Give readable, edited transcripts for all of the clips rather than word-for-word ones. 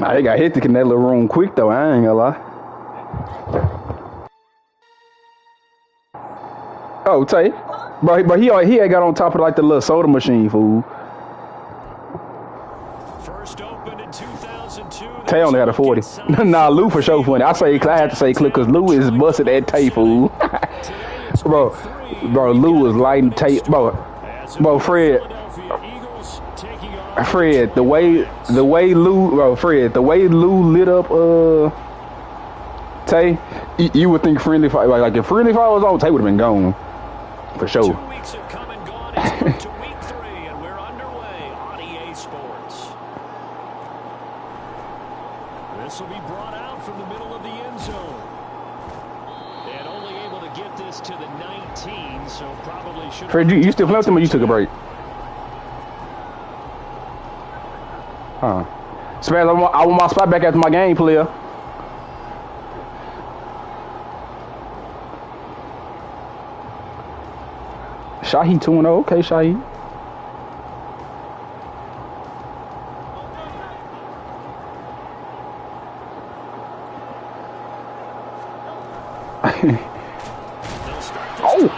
Nah, they got hectic in that little room quick though. I ain't gonna lie. Oh, Tay, but he had got on top of like the little soda machine, fool. First opened in 2002. Tay only had a 40. Nah, Lou for sure funny. I had to say clip because Lou is busted at Tay, fool. bro, Lou was lighting Tay, bro, Fred, the way Lou lit up Tay, you would think friendly fire, like if friendly fire was on, Tay would have been gone for sure. 2 weeks have come and gone. It's to week 3, and we're underway on EA Sports. This will be brought out from the middle of the end zone. And only able to get this to the 19, so probably should. Fred, you still playing with them or you took a break? Huh. Spaz, I want my spot back after my game, player. Shahi 2-0. Okay, Shahi. Oh!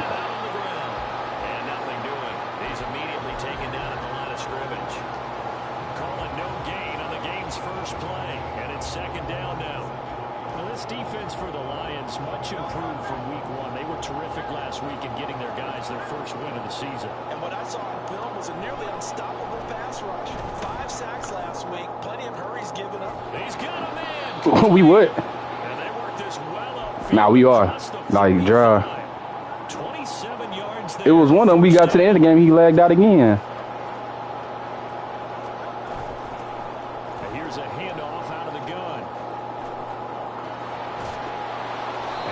And nothing doing. He's immediately taken down at the line of scrimmage. Call it no gain on the game's first play. And it's second down now. Now this defense for the Lions, much improved from week 1. They were terrific last week in getting their guys their first win of the season. And what I saw on film was a nearly unstoppable pass rush. 5 sacks last week. Plenty of hurries given up. He's got a man. We would. And they worked this well up. Nah, we are. Like, dry. 27 yards there. It was one of them. We got to the end of the game. He lagged out again. And here's a handoff out of the gun.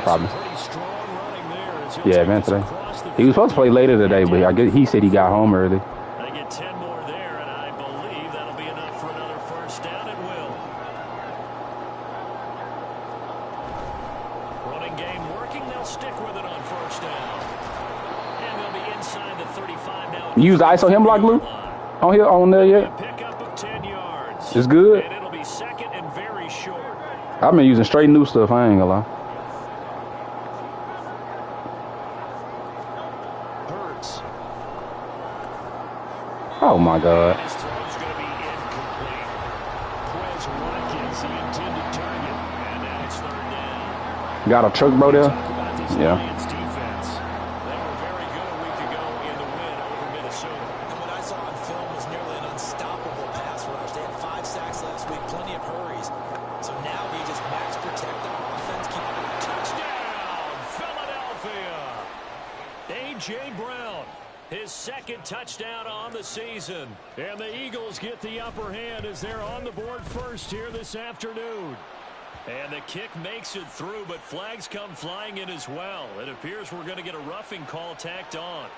Probably. Pretty strong running there. Yeah, man, today. He was supposed to play later today, but I guess he said he got home early. They get 10 more there, and I believe that'll be enough for another first down. It will. Running game working. They'll stick with it on first down. And they'll be inside the 35 now. You use the ISO him block, Blue? On here, on there yet? Pickup of 10 yards. It's good. And it'll be second and very short. I've been using straight new stuff. I ain't gonna lie. Oh my God. His throw's going to be incomplete. Quez Watkins, the intended target. And now it's third down. Got a truck, bro, there? Yeah. Lions defense. They were very good a week ago in the win over Minnesota. And what I saw on film was nearly an unstoppable pass rush. They had 5 sacks last week, plenty of hurries. So now they just max protect on offense. Touchdown, Philadelphia. A.J. Brown. His second touchdown on the season. And the Eagles get the upper hand as they're on the board first here this afternoon. And the kick makes it through, but flags come flying in as well. It appears we're going to get a roughing call tacked on.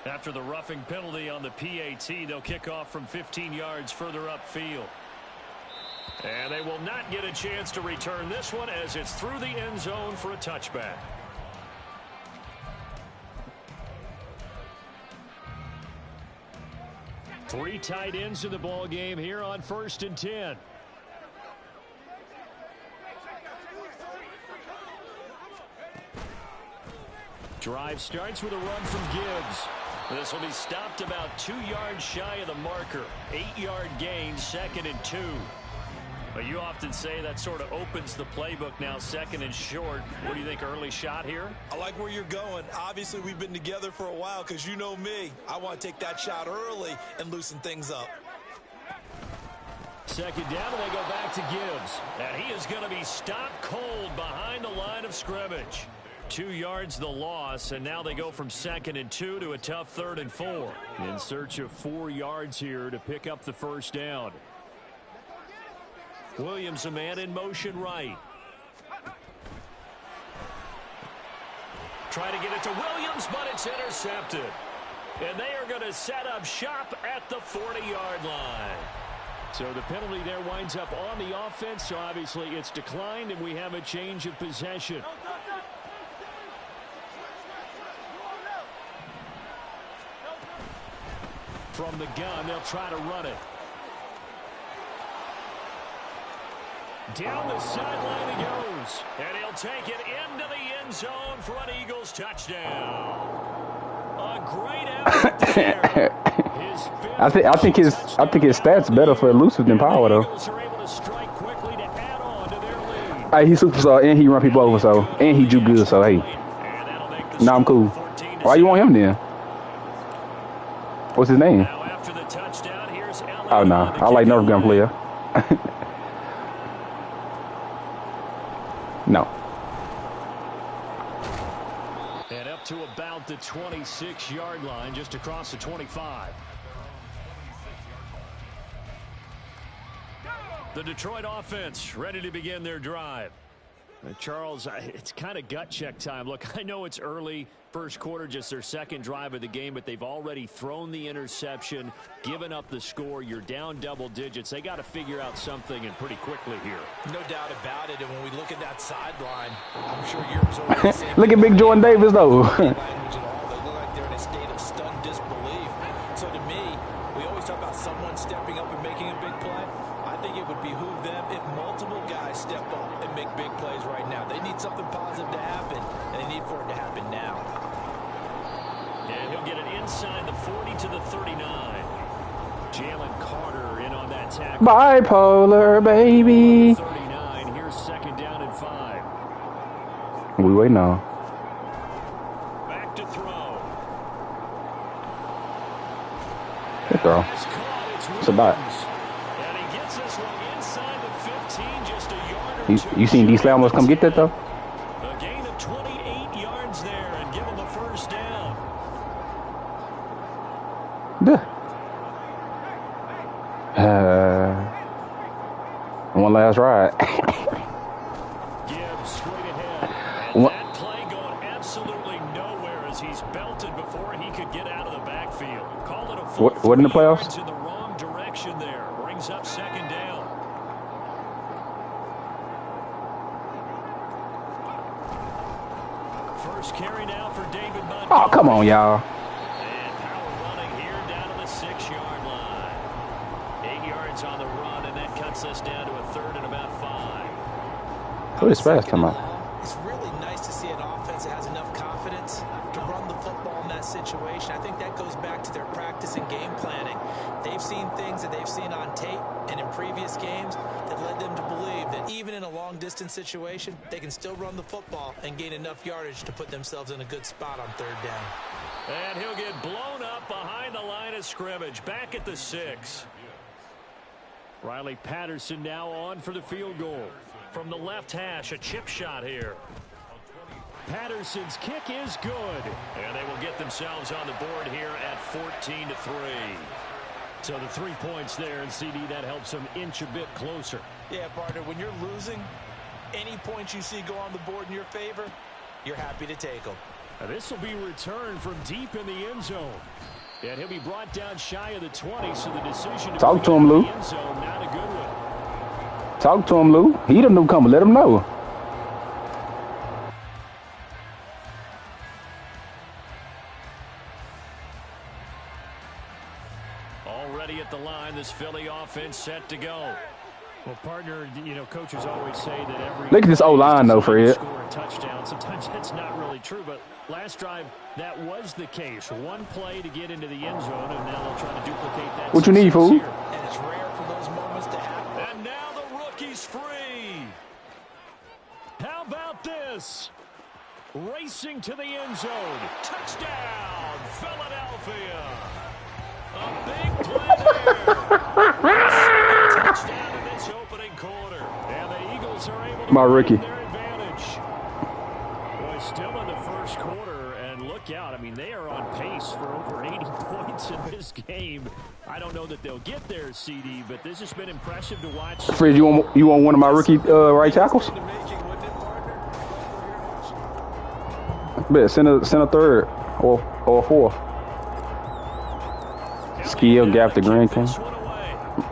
After the roughing penalty on the PAT, they'll kick off from 15 yards further upfield. And they will not get a chance to return this one as it's through the end zone for a touchback. Three tight ends in the ball game here on 1st and 10. Drive starts with a run from Gibbs. This will be stopped about 2 yards shy of the marker. 8-yard gain, 2nd and 2. But you often say that sort of opens the playbook now, 2nd and short. What do you think, early shot here? I like where you're going. Obviously, we've been together for a while because you know me. I want to take that shot early and loosen things up. 2nd down, and they go back to Gibbs. And he is going to be stopped cold behind the line of scrimmage. 2 yards the loss, and now they go from 2nd and 2 to a tough 3rd and 4. In search of 4 yards here to pick up the first down. Williams, a man in motion right. Try to get it to Williams, but it's intercepted. And they are going to set up shop at the 40-yard line. So the penalty there winds up on the offense. So obviously it's declined, and we have a change of possession. From the gun, they'll try to run it. Down the sideline he goes. And he'll take it into the end zone for an Eagles touchdown. A great effort there. I think his stats better for elusive than power though. Hey, he's superstar and he run people over, so and he do good, so hey. Nah, I'm cool. Why you want him then? What's his name? Oh no, I like Nerf gun player. No. And up to about the 26-yard line, just across the 25. The Detroit offense ready to begin their drive. Charles, it's kind of gut check time. Look, I know it's early, first quarter, just their second drive of the game, but they've already thrown the interception, given up the score. You're down double digits. They got to figure out something, and pretty quickly here. No doubt about it. And when we look at that sideline, I'm sure you're absorbing the same. Look at Big Jordan Davis, though. They look like they're in a state of stunned disbelief. So to me, we always talk about someone stepping up and making a big play. I think it would behoove them if multiple guys step up and make big plays right now. They need something positive to happen, and they need for it to happen now. And he'll get it inside the 40 to the 39. Jalen Carter in on that tackle. Bipolar, baby. 39. Here's second down and 5. We waiting on. Back to throw. Good throw. It's a dot. You seen D. Slay almost come get that though? A gain of 28 yards there and give him the first down. One last ride. Gibbs straight ahead. And that play going absolutely nowhere as he's belted before he could get out of the backfield. Call it a full what in the playoffs? in the wrong direction there. Brings up second down. First carry now for David Montgomery. Oh, come on, y'all. And power running here down to the 6-yard line. 8 yards on the run, and that cuts us down to a third and about 5. What is fast come out? It's really nice to see an offense that has enough confidence to run the football in that situation. I think that goes back to their practice and game planning. They've seen things that they've seen on tape and in previous games that led them to believe that even in a long-distance situation, they can still run the football and gain enough yardage to put themselves in a good spot on third down. And he'll get blown up behind the line of scrimmage, back at the 6. Riley Patterson now on for the field goal. From the left hash, a chip shot here. Patterson's kick is good. And they will get themselves on the board here at 14-3. So the 3 points there, and CD, that helps them inch a bit closer. Yeah, partner, when you're losing, any points you see go on the board in your favor, you're happy to take them. Now this will be returned from deep in the end zone. And he'll be brought down shy of the 20, so the decision to talk to him, Lou. End zone, not a good one. Talk to him, Lou. He the newcomer. Let him know. Already at the line, this Philly offense set to go. Well, partner, you know, coaches always say that every look at this O-line though, Fred. Score a touchdown. Sometimes that's not really true, but last drive that was the case. One play to get into the end zone, and now they'll try to duplicate that. What you need, fool? And it's rare for those moments to happen. And now the rookie's free. How about this? Racing to the end zone. Touchdown, Philadelphia. A big play there. Touchdown in this opening quarter. And the Eagles are able to my rookie. their advantage. Well, still in the first quarter, and look out. I mean, they are on pace for over 80 points in this game. I don't know that they'll get there, CD, but this has been impressive to watch. Fred, you want one of my rookie right tackles? Bet send a third or fourth. Skill gap to Green King.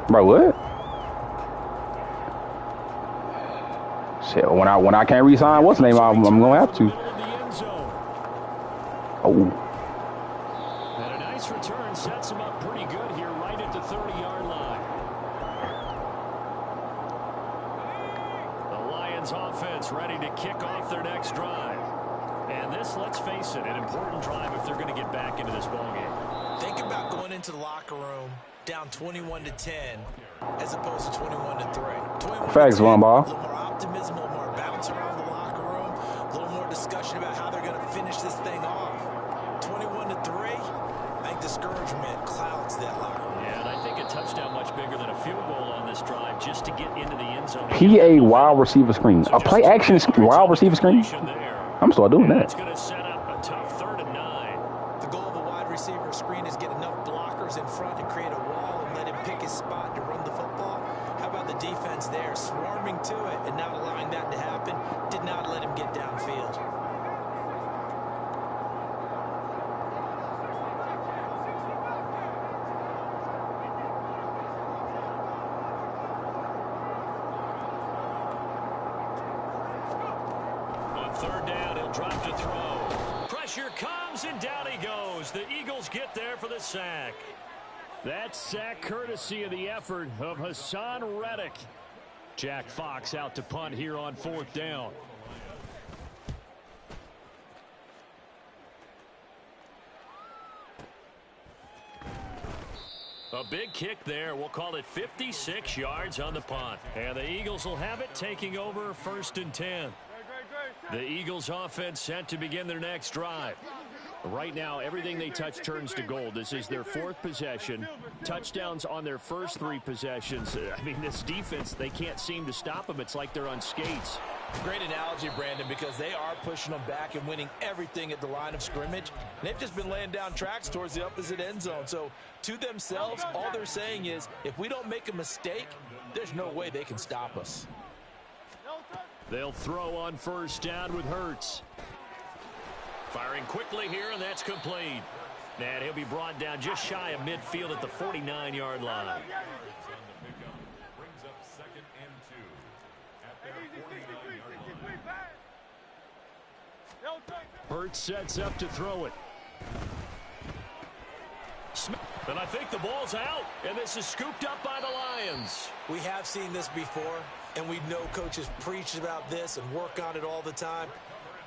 Bro, what? Shit, when I can't re-sign, what's the name? I'm gonna have to. Oh. And a nice return sets him up pretty good here, right at the 30-yard line. The Lions offense ready to kick off their next drive. And this, let's face it, an important drive if they're going to get back into this ballgame. Think about going into the locker room down 21-10 as opposed to 21-3. Facts, one ball. A little more optimism, a little more bounce around the locker room, a little more discussion about how they're going to finish this thing off. 21-3, I think discouragement clouds that locker room. Yeah, and I think a touchdown much bigger than a field goal on this drive just to get into the end zone. PA wide receiver screen. A play action wide receiver screen? I'm still doing that. It's going to set up a tough 3rd and 9. The goal of a wide receiver screen is get enough blockers in front to create a wall and let him pick his spot to run the football. How about the defense there, swarming to it and not allowing that to happen? Did not let him get downfield. On 3rd down, he'll drop to throw. Pressure comes, and down he goes. The Eagles get there for the sack. That sack courtesy of the effort of Hassan Reddick. Jack Fox out to punt here on 4th down. A big kick there. We'll call it 56 yards on the punt. And the Eagles will have it, taking over 1st and 10. The Eagles offense set to begin their next drive. Right now, everything they touch turns to gold. This is their 4th possession. Touchdowns on their first 3 possessions. I mean, this defense, they can't seem to stop them. It's like they're on skates. Great analogy, Brandon, because they are pushing them back and winning everything at the line of scrimmage. And they've just been laying down tracks towards the opposite end zone. So to themselves, all they're saying is, if we don't make a mistake, there's no way they can stop us. They'll throw on 1st down with Hurts. Firing quickly here, and that's complete. And he'll be brought down just shy of midfield at the 49-yard line. Hurts sets up to throw it. And I think the ball's out, and this is scooped up by the Lions. We have seen this before, and we know coaches preach about this and work on it all the time.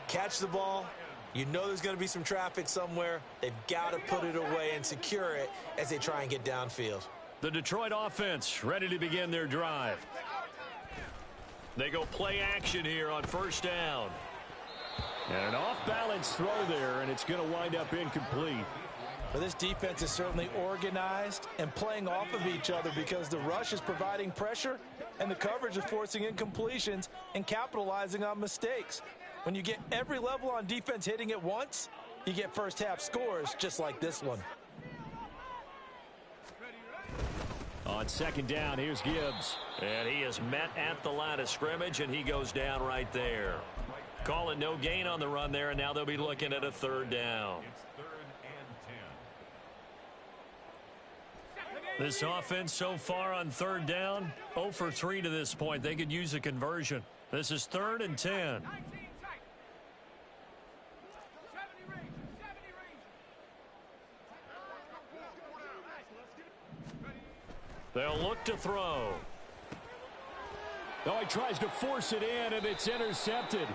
Catch the ball. You know there's going to be some traffic somewhere. They've got to put it away and secure it as they try and get downfield. The Detroit offense ready to begin their drive. They go play action here on 1st down. And an off-balance throw there, and it's going to wind up incomplete. Well, this defense is certainly organized and playing off of each other because the rush is providing pressure and the coverage is forcing incompletions and capitalizing on mistakes. When you get every level on defense hitting at once, you get first half scores just like this one. On 2nd down, here's Gibbs. And he is met at the line of scrimmage, and he goes down right there. Calling no gain on the run there, and now they'll be looking at a 3rd down. This offense so far on 3rd down, 0 for 3 to this point. They could use a conversion. This is 3rd and 10. They'll look to throw. Oh, he tries to force it in, and it's intercepted.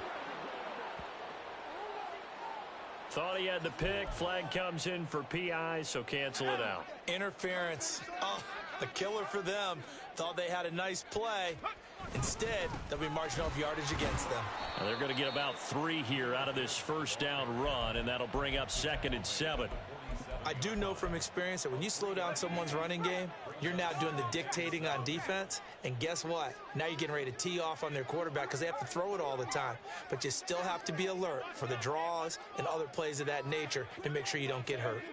Thought he had the pick. Flag comes in for PI, so cancel it out. Interference. Oh, a killer for them. Thought they had a nice play. Instead, there'll be marginal yardage against them. Now they're going to get about 3 here out of this 1st down run, and that'll bring up 2nd and 7. I do know from experience that when you slow down someone's running game, you're now doing the dictating on defense. And guess what? Now you're getting ready to tee off on their quarterback because they have to throw it all the time. But you still have to be alert for the draws and other plays of that nature to make sure you don't get hurt.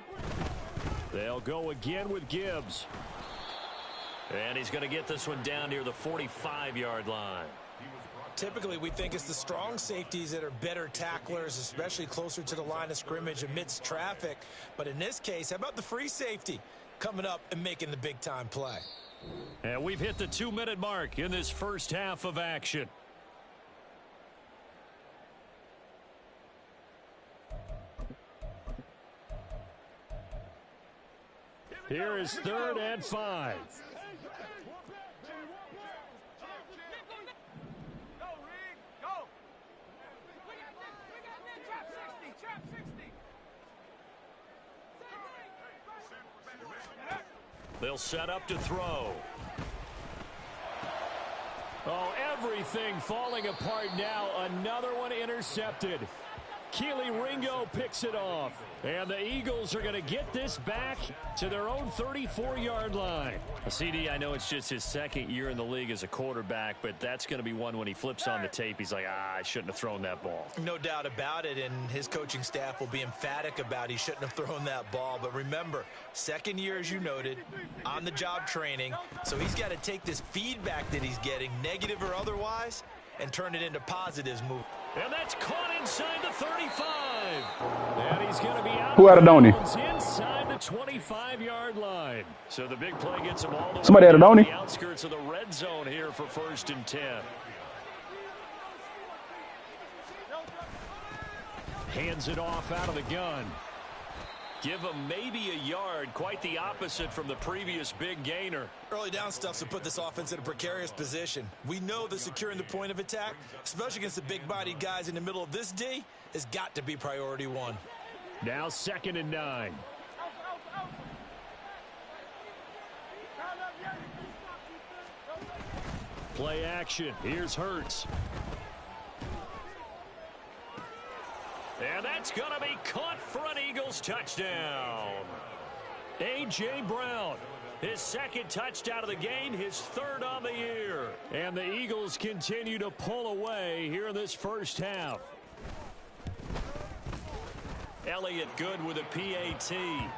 They'll go again with Gibbs. And he's going to get this one down near the 45-yard line. Typically, we think it's the strong safeties that are better tacklers, especially closer to the line of scrimmage amidst traffic. But in this case, how about the free safety coming up and making the big-time play? And we've hit the 2-minute mark in this first half of action. Here is 3rd and 5. They'll set up to throw. Oh, everything falling apart now. Another one intercepted. Keely Ringo picks it off. And the Eagles are going to get this back to their own 34-yard line. CD, I know it's just his 2nd year in the league as a quarterback, but that's going to be one when he flips on the tape, he's like, I shouldn't have thrown that ball. No doubt about it, and his coaching staff will be emphatic about he shouldn't have thrown that ball. But remember, 2nd year, as you noted, on-the-job training, so he's got to take this feedback that he's getting, negative or otherwise, and turn it into positives move. And that's caught inside the 35. And he's going to be out Who had it on him? Inside the 25-yard line. So the big play gets him all the Somebody way had it on to him. the outskirts of the red zone here for 1st and 10. Hands it off out of the gun. Give him maybe a yard, quite the opposite from the previous big gainer. Early down stuff's to put this offense in a precarious position. We know that securing the point of attack, especially against the big-bodied guys in the middle of this D, has got to be priority 1. Now 2nd and 9. Play action. Here's Hurts. And that's going to be caught for an Eagles touchdown. A.J. Brown, his 2nd touchdown of the game, his 3rd on the year. And the Eagles continue to pull away here in this first half. Elliott good with a PAT.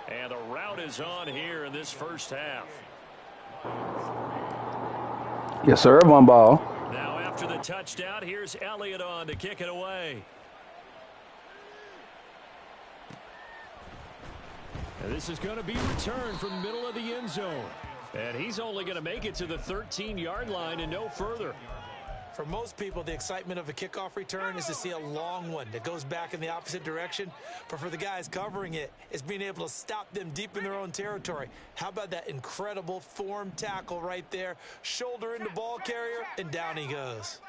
And the route is on here in this first half. Yes, sir. 1 ball. Now after the touchdown, here's Elliott on to kick it away. And this is going to be returned from the middle of the end zone. And he's only going to make it to the 13-yard line and no further. For most people, the excitement of a kickoff return is to see a long one that goes back in the opposite direction. But for the guys covering it, it's being able to stop them deep in their own territory. How about that incredible form tackle right there? Shoulder into ball carrier, and down he goes.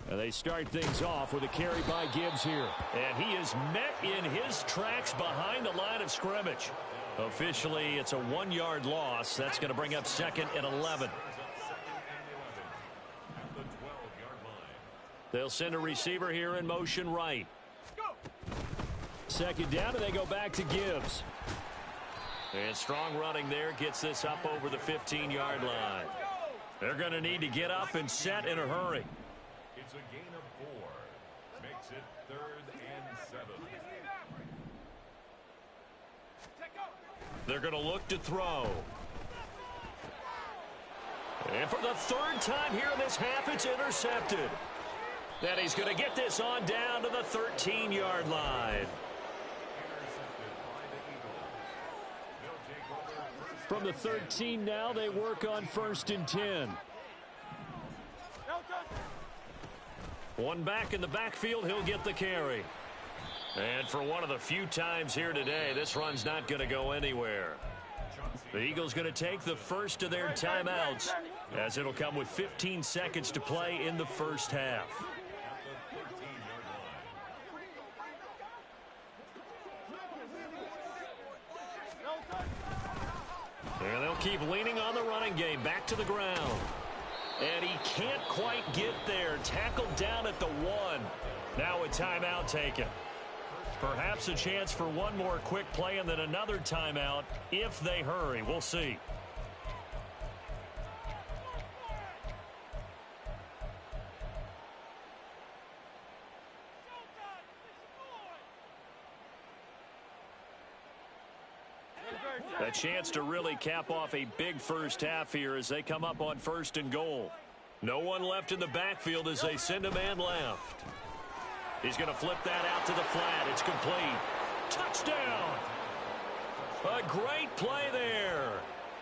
And they start things off with a carry by Gibbs here. And he is met in his tracks behind the line of scrimmage. Officially, it's a 1-yard loss. That's going to bring up 2nd and 11. They'll send a receiver here in motion right. 2nd down, and they go back to Gibbs. And strong running there gets this up over the 15-yard line. They're going to need to get up and set in a hurry. It's a gain of 4. Makes it 3rd and 7. They're going to look to throw. And for the 3rd time here in this half, it's intercepted. Then he's going to get this on down to the 13-yard line. From the 13 now, they work on 1st and 10. One back in the backfield, he'll get the carry. And for one of the few times here today, this run's not going to go anywhere. The Eagles going to take the first of their timeouts, as it'll come with 15 seconds to play in the first half. And they'll keep leaning on the running game, back to the ground. And he can't quite get there. Tackled down at the 1. Now a timeout taken. Perhaps a chance for one more quick play and then another timeout if they hurry. We'll see. A chance to really cap off a big first half here as they come up on 1st and goal. No one left in the backfield as they send a man left. He's going to flip that out to the flat. It's complete. Touchdown! A great play there.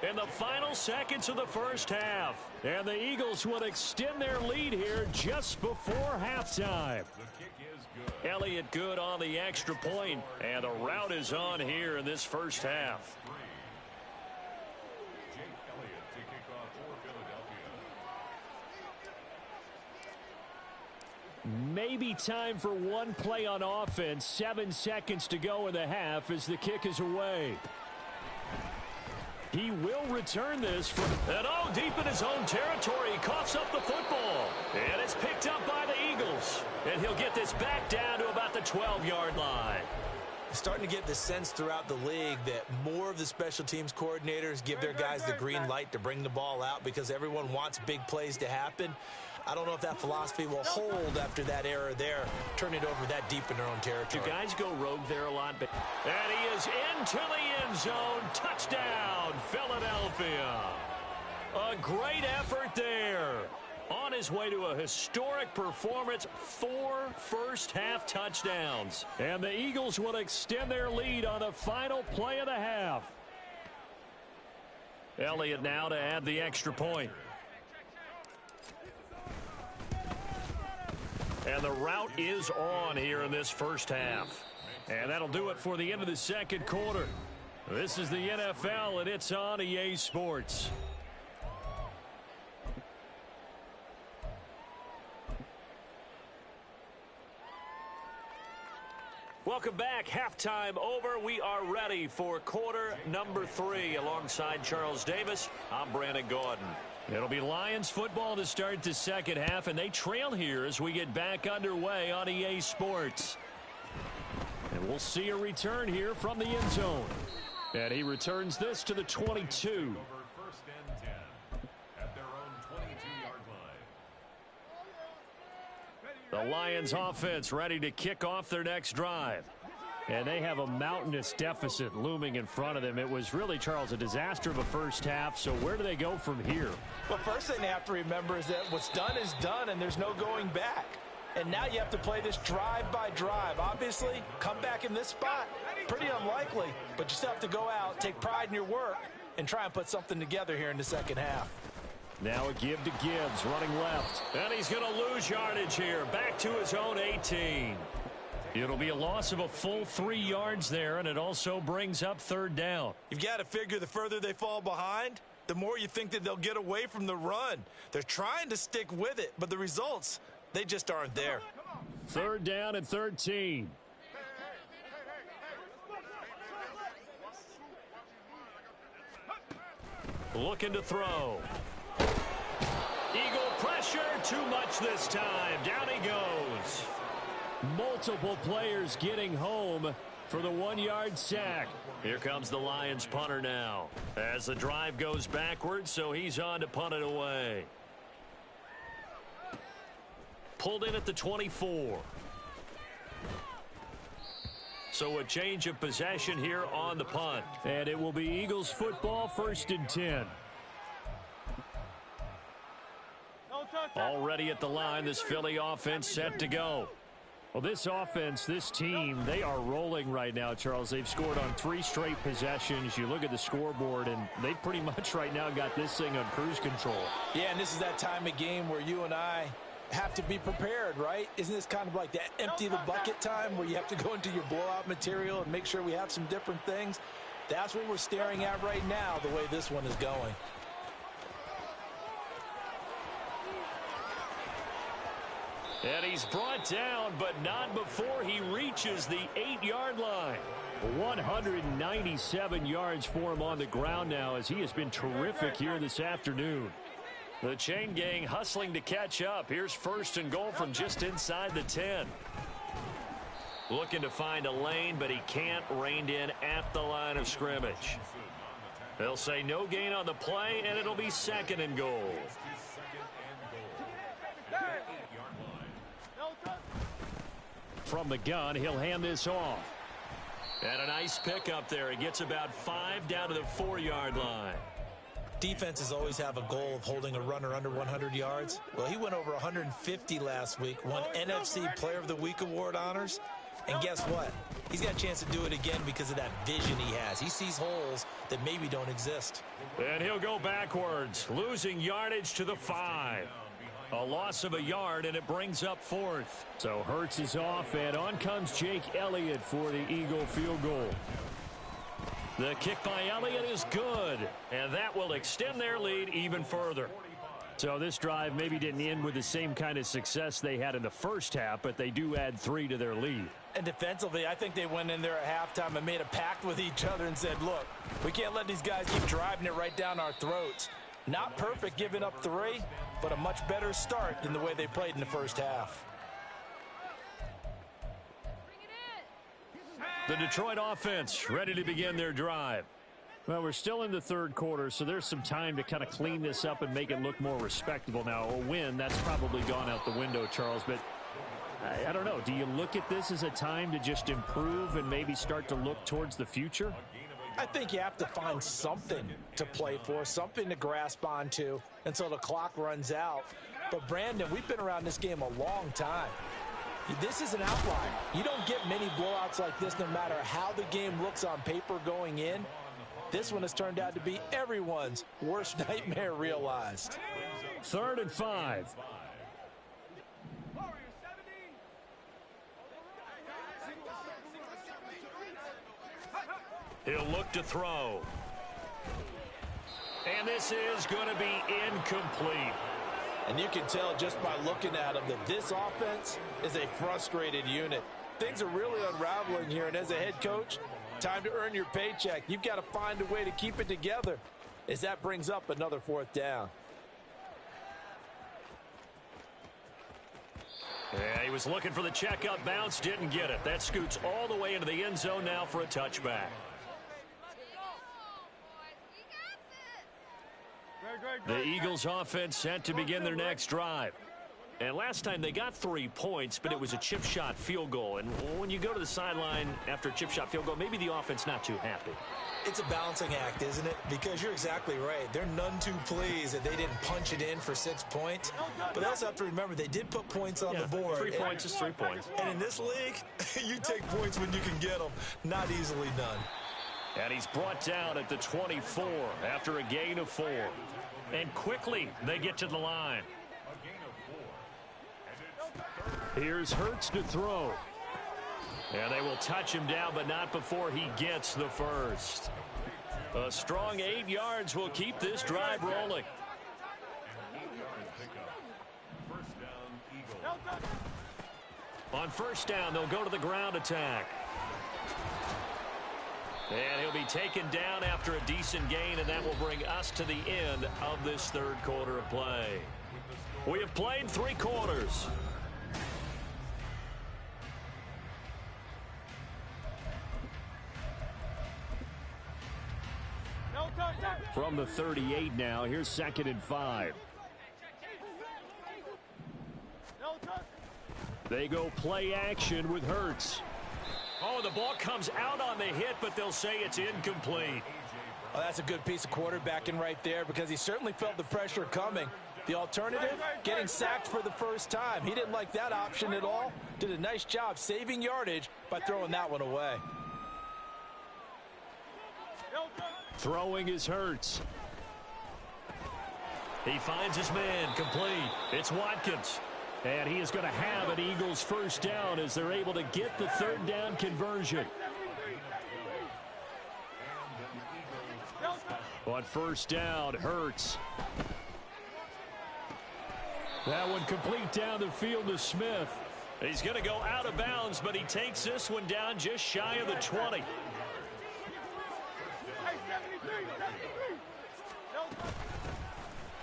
in the final seconds of the first half. And the Eagles will extend their lead here just before halftime. The kick is good. Elliott good on the extra point, and the route is on here in this first half. Jake Elliott to kick off for Philadelphia. Maybe time for one play on offense. 7 seconds to go in the half as the kick is away. He will return this from, and deep in his own territory. He coughs up the football. And it's picked up by the Eagles. And he'll get this back down to about the 12-yard line. Starting to get the sense throughout the league that more of the special teams coordinators give their guys the green light to bring the ball out because everyone wants big plays to happen. I don't know if that philosophy will hold after that error there. Turn it over that deep in their own territory. Do guys go rogue there a lot? And he is into the end zone. Touchdown, Philadelphia. A great effort there. On his way to a historic performance, 4 first-half touchdowns. And the Eagles will extend their lead on the final play of the half. Elliott now to add the extra point. And the route is on here in this first half. And that'll do it for the end of the second quarter. This is the NFL, and it's on EA Sports. Welcome back. Halftime over. We are ready for quarter number 3. Alongside Charles Davis, I'm Brandon Gordon. It'll be Lions football to start the second half, and they trail here as we get back underway on EA Sports. And we'll see a return here from the end zone. And he returns this to the 22. Over first and 10 at their own 22-yard line. The Lions offense ready to kick off their next drive. And they have a mountainous deficit looming in front of them. It was really, Charles, a disaster of a first half. So where do they go from here? Well, first thing they have to remember is that what's done is done, and there's no going back. And now you have to play this drive by drive. Obviously, come back in this spot, pretty unlikely. But you still have to go out, take pride in your work, and try and put something together here in the second half. Now a give to Gibbs, running left. And he's going to lose yardage here, back to his own 18. It'll be a loss of a full 3 yards there, and it also brings up third down. You've got to figure the further they fall behind, the more you think that they'll get away from the run. They're trying to stick with it, but the results, they just aren't there. Third down and 13. Looking to throw. Eagle pressure, too much this time. Down he goes. Multiple players getting home for the 1-yard sack. Here comes the Lions punter now. As the drive goes backwards, so he's on to punt it away. Pulled in at the 24. So a change of possession here on the punt. And it will be Eagles football, 1st and 10. Already at the line, this Philly offense set to go. Well, this offense, this team, they are rolling right now, Charles. They've scored on 3 straight possessions. You look at the scoreboard, and they pretty much right now got this thing on cruise control. Yeah, and this is that time of game where you and I have to be prepared, right? Isn't this kind of like that empty the bucket time where you have to go into your blowout material and make sure we have some different things? That's what we're staring at right now, the way this one is going. And he's brought down, but not before he reaches the 8-yard line. 197 yards for him on the ground now, as he has been terrific here this afternoon. The chain gang hustling to catch up. Here's 1st and goal from just inside the 10. Looking to find a lane, but he can't. Reined in at the line of scrimmage. They'll say no gain on the play, and it'll be 2nd and goal. From the gun, he'll hand this off. And a nice pickup there. He gets about 5 down to the 4-yard line. Defenses always have a goal of holding a runner under 100 yards. Well, he went over 150 last week, won NFC Player of the Week award honors. And guess what? He's got a chance to do it again because of that vision he has. He sees holes that maybe don't exist. And he'll go backwards, losing yardage to the 5. A loss of a yard, and it brings up 4th. So Hurts is off, and on comes Jake Elliott for the Eagle field goal. The kick by Elliott is good, and that will extend their lead even further. So this drive maybe didn't end with the same kind of success they had in the first half, but they do add 3 to their lead. And defensively, I think they went in there at halftime and made a pact with each other and said, look, we can't let these guys keep driving it right down our throats. Not perfect giving up 3, but a much better start than the way they played in the first half. The Detroit offense ready to begin their drive. Well, we're still in the third quarter, so there's some time to kind of clean this up and make it look more respectable. Now, a win, that's probably gone out the window, Charles, but I don't know. Do you look at this as a time to just improve and maybe start to look towards the future? I think you have to find something to play for, something to grasp onto until the clock runs out. But, Brandon, we've been around this game a long time. This is an outlier. You don't get many blowouts like this no matter how the game looks on paper going in. This one has turned out to be everyone's worst nightmare realized. 3rd and 5. He'll look to throw. And this is going to be incomplete. And you can tell just by looking at them that this offense is a frustrated unit. Things are really unraveling here, and as a head coach, time to earn your paycheck. You've got to find a way to keep it together as that brings up another 4th down. Yeah, he was looking for the checkup bounce, didn't get it. That scoots all the way into the end zone now for a touchback. The Eagles offense set to begin their next drive. And last time they got 3 points, but it was a chip shot field goal. And when you go to the sideline after a chip shot field goal, maybe the offense not too happy. It's a balancing act, isn't it? Because you're exactly right. They're none too pleased that they didn't punch it in for 6 points. But they also have to remember they did put points on the board. 3 points is 3 points. And in this league, you take points when you can get them. Not easily done. And he's brought down at the 24 after a gain of 4. And quickly they get to the line. Here's Hurts to throw. And they will touch him down, but not before he gets the first. A strong 8 yards will keep this drive rolling. On first down, they'll go to the ground attack. And he'll be taken down after a decent gain, and that will bring us to the end of this third quarter of play. We have played 3 quarters. From the 38 now, here's 2nd and 5. They go play action with Hurts. Oh, the ball comes out on the hit, but they'll say it's incomplete. Oh, that's a good piece of quarterbacking right there because he certainly felt the pressure coming. The alternative, getting sacked for the first time. He didn't like that option at all. Did a nice job saving yardage by throwing that one away. Throwing is Hurts. He finds his man complete. It's Watkins. And he is going to have an Eagles first down as they're able to get the 3rd down conversion. On first down, Hurts. That one complete down the field to Smith. He's going to go out of bounds, but he takes this one down just shy of the 20.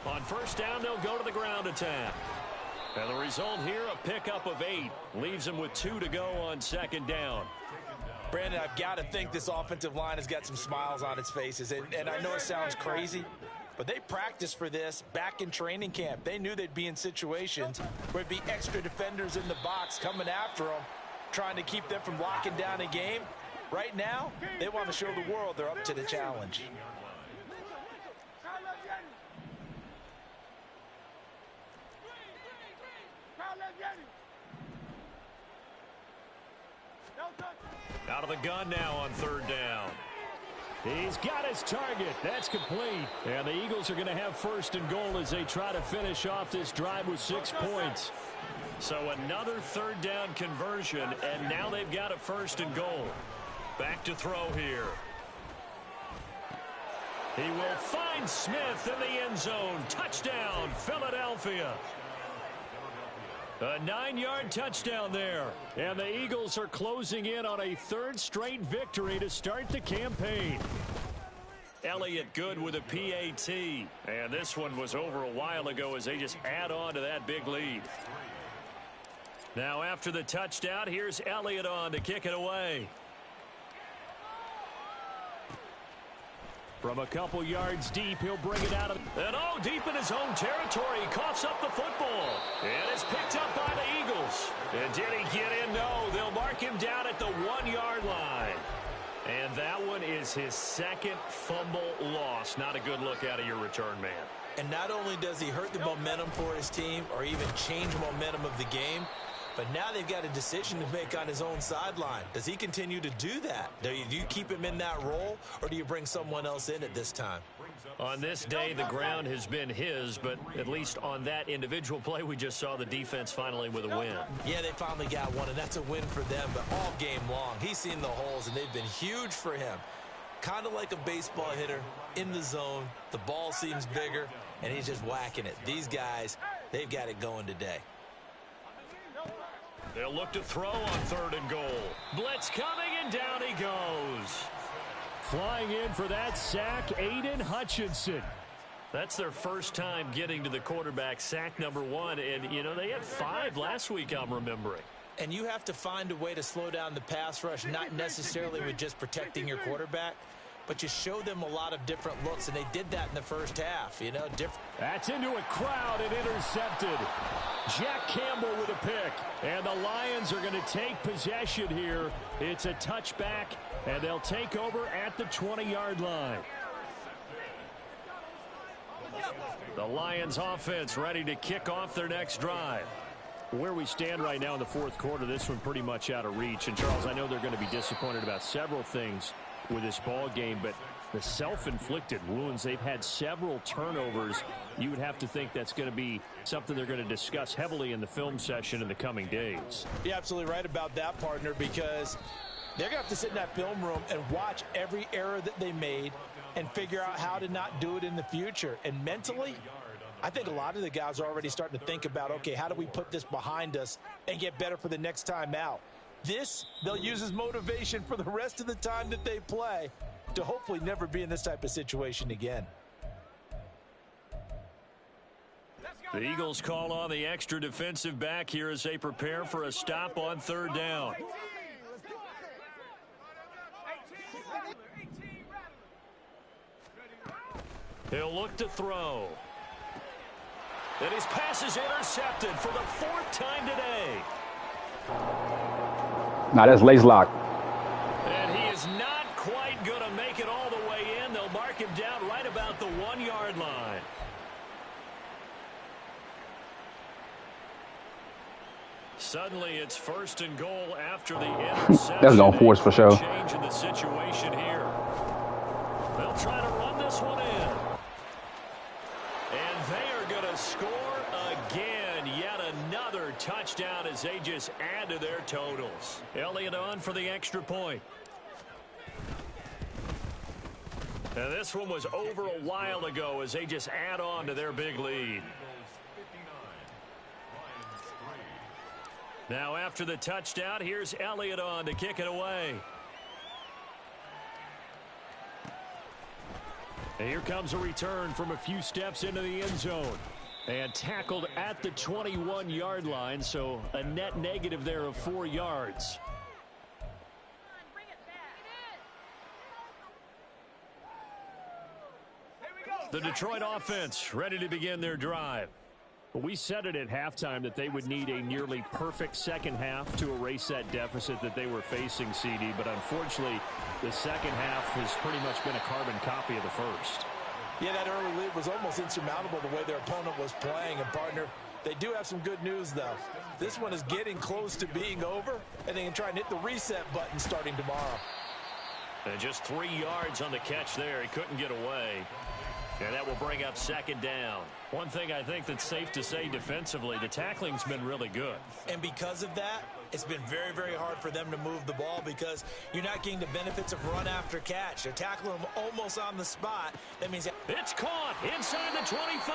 On first down, they'll go to the ground attack. And the result here, a pickup of 8. Leaves them with 2 to go on 2nd down. Brandon, I've got to think this offensive line has got some smiles on its faces. And I know it sounds crazy, but they practiced for this back in training camp. They knew they'd be in situations where it'd be extra defenders in the box coming after them, trying to keep them from locking down a game. Right now, they want to show the world they're up to the challenge. Out of the gun now on 3rd down. He's got his target. That's complete. And the Eagles are going to have first and goal as they try to finish off this drive with 6 points. So another third down conversion, and now they've got a first and goal. Back to throw here. He will find Smith in the end zone. Touchdown, Philadelphia. A 9-yard touchdown there. And the Eagles are closing in on a third straight victory to start the campaign. Elliott good with a PAT. And this one was over a while ago as they just add on to that big lead. Now after the touchdown, here's Elliott on to kick it away. From a couple yards deep, he'll bring it out of... And oh, deep in his own territory, he coughs up the football. And it's picked up by the Eagles. And did he get in? No, they'll mark him down at the 1-yard line. And that one is his second fumble loss. Not a good look out of your return man. And not only does he hurt the momentum for his team or even change momentum of the game, but now they've got a decision to make on his own sideline. Does he continue to do that? Do you keep him in that role, or do you bring someone else in at this time? On this day, the ground has been his, but at least on that individual play, we just saw the defense finally with a win. Yeah, they finally got one, and that's a win for them, but all game long, he's seen the holes, and they've been huge for him. Kind of like a baseball hitter in the zone. The ball seems bigger, and he's just whacking it. These guys, they've got it going today. They'll look to throw on third and goal. Blitz coming, and down he goes. Flying in for that sack, Aiden Hutchinson. That's their first time getting to the quarterback, sack number 1. And, you know, they had 5 last week, I'm remembering. And you have to find a way to slow down the pass rush, not necessarily with just protecting your quarterback, but you show them a lot of different looks, and they did that in the first half. You know, That's into a crowd and intercepted. Jack Campbell with a pick. And the Lions are going to take possession here. It's a touchback, and they'll take over at the 20-yard line. The Lions offense ready to kick off their next drive. Where we stand right now in the fourth quarter, this one pretty much out of reach. And, Charles, I know they're going to be disappointed about several things with this ball game, but the self-inflicted wounds, they've had several turnovers. You would have to think that's going to be something they're going to discuss heavily in the film session in the coming days. You're absolutely right about that, partner, because they're going to have to sit in that film room and watch every error that they made and figure out how to not do it in the future. And mentally, I think a lot of the guys are already starting to think about, okay, how do we put this behind us and get better for the next time out? This, they'll use as motivation for the rest of the time that they play to hopefully never be in this type of situation again. The Eagles call on the extra defensive back here as they prepare for a stop on third down. He'll look to throw. And his pass is intercepted for the 4th time today. Nah, that's lace lock. And he is not quite going to make it all the way in. They'll mark him down right about the 1-yard line. Suddenly it's first and goal after the interception. That's going to force for sure. Change in the situation here. They'll try to run this one in. And they are going to score again. Yet another touchdown as they just add to their totals. Elliott on for the extra point. And this one was over a while ago as they just add on to their big lead. Now after the touchdown, here's Elliott on to kick it away. And here comes a return from a few steps into the end zone. And tackled at the 21-yard line, so a net negative there of 4 yards. The Detroit offense ready to begin their drive. We said it at halftime that they would need a nearly perfect second half to erase that deficit that they were facing, CD. But unfortunately, the second half has pretty much been a carbon copy of the first. Yeah, that early lead was almost insurmountable the way their opponent was playing. And, partner, they do have some good news, though. This one is getting close to being over, and they can try and hit the reset button starting tomorrow. And just 3 yards on the catch there. He couldn't get away. And that will bring up second down. One thing I think that's safe to say defensively, the tackling's been really good. And because of that, it's been very, very hard for them to move the ball because you're not getting the benefits of run after catch. They're tackling them almost on the spot. That means it's caught inside the 25.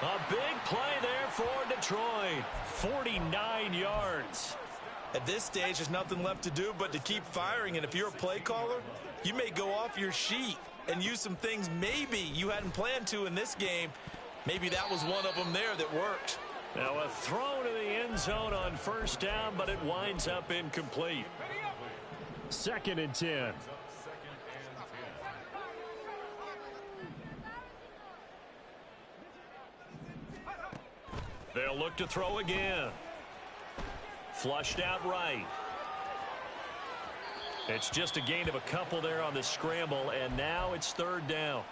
A big play there for Detroit. 49 yards. at this stage, there's nothing left to do but to keep firing. And if you're a play caller, you may go off your sheet and use some things maybe you hadn't planned to in this game. Maybe that was one of them there that worked. Now a throw to the end zone on first down, but it winds up incomplete. 2nd and 10. They'll look to throw again. Flushed out right. It's just a gain of a couple there on the scramble, and now it's 3rd down.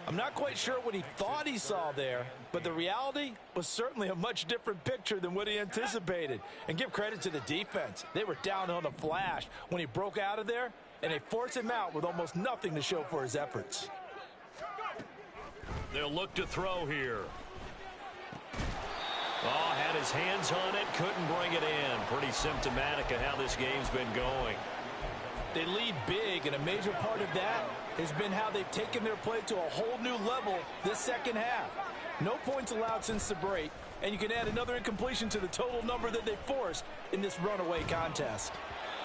I'm not quite sure what he thought he saw there, but the reality was certainly a much different picture than what he anticipated. And give credit to the defense. They were down on the flash when he broke out of there, and they forced him out with almost nothing to show for his efforts. They'll look to throw here. Oh, had his hands on it, couldn't bring it in. Pretty symptomatic of how this game's been going. They lead big, and a major part of that has been how they've taken their play to a whole new level this second half. No points allowed since the break, and you can add another incompletion to the total number that they forced in this runaway contest.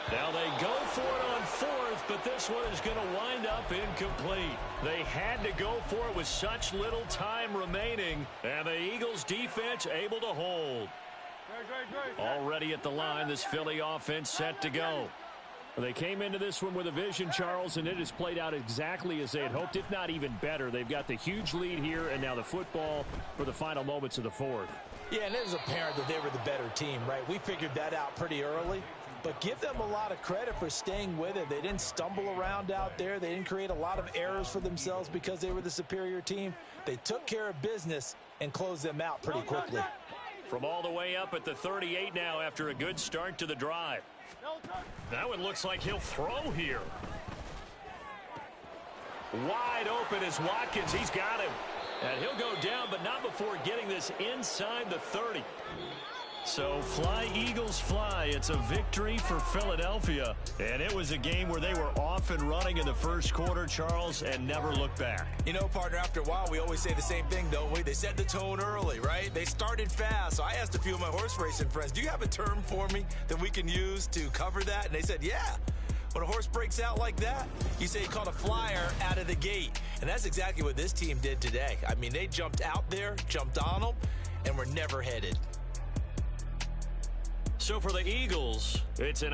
Now they go for it on 4th, but this one is going to wind up incomplete. They had to go for it with such little time remaining, and the Eagles defense able to hold. Already at the line, this Philly offense set to go. They came into this one with a vision, Charles, and it has played out exactly as they had hoped, if not even better. They've got the huge lead here, and now the football for the final moments of the 4th. Yeah, and it was apparent that they were the better team, right? We figured that out pretty early. But give them a lot of credit for staying with it. They didn't stumble around out there. They didn't create a lot of errors for themselves because they were the superior team. They took care of business and closed them out pretty quickly. From all the way up at the 38 now after a good start to the drive. That one looks like he'll throw here. Wide open is Watkins. He's got him. And he'll go down, but not before getting this inside the 30. So fly, Eagles, fly. It's a victory for Philadelphia. And it was a game where they were off and running in the first quarter, Charles, and never looked back. You know, partner, after a while, we always say the same thing, don't we? They set the tone early, right? They started fast. So I asked a few of my horse racing friends, do you have a term for me that we can use to cover that? And they said, yeah. When a horse breaks out like that, you say he caught a flyer out of the gate. And that's exactly what this team did today. I mean, they jumped out there, jumped on them, and were never headed. So for the Eagles, it's an